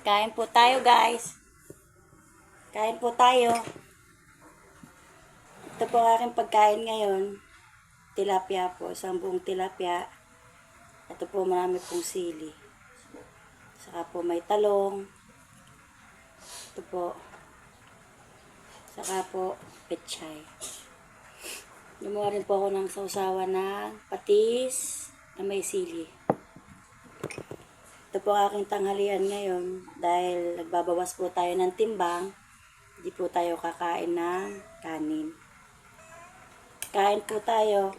Kain po tayo, guys. Kain po tayo. Ito po ang aking pagkain ngayon. Tilapia po. Isang buong tilapia. Ito po marami pong sili. Saka po may talong. Ito po. Saka po pechay. Gumawa rin po ako ng sausawan na patis na may sili. Ito po ang aking tanghalian ngayon dahil nagbabawas po tayo ng timbang. Hindi po tayo kakain ng kanin. Kain po tayo.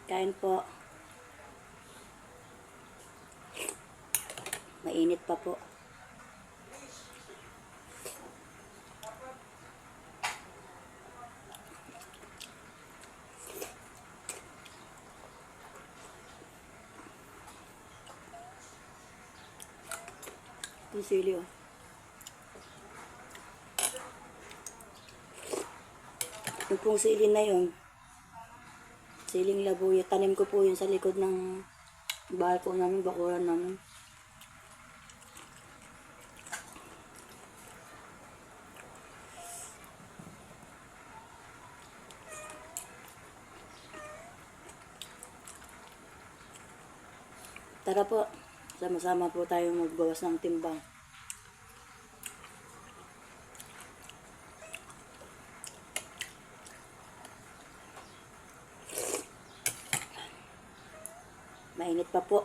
Kain po. Mainit pa po. Yung sili, oh. Yung pong sili na yun, siling labuyo. Tanim ko po yun sa likod ng balko namin, bakuran namin. Tara po, sama-sama po tayo magbawas ng timbang. Mainit pa po.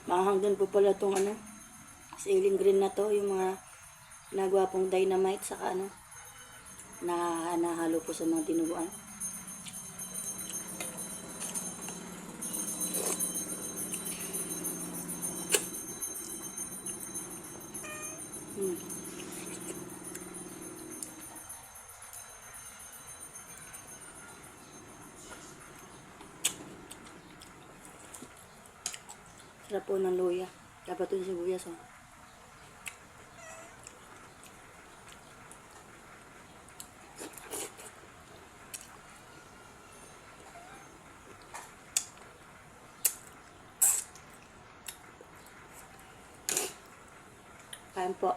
Mahang din po pala itong siling green na to, yung mga nagawa pong dynamite saka na nahalo po sa mga dinuguan. Sarap po ng luya. Dapat ito yung sibuyas, oh. Kain po.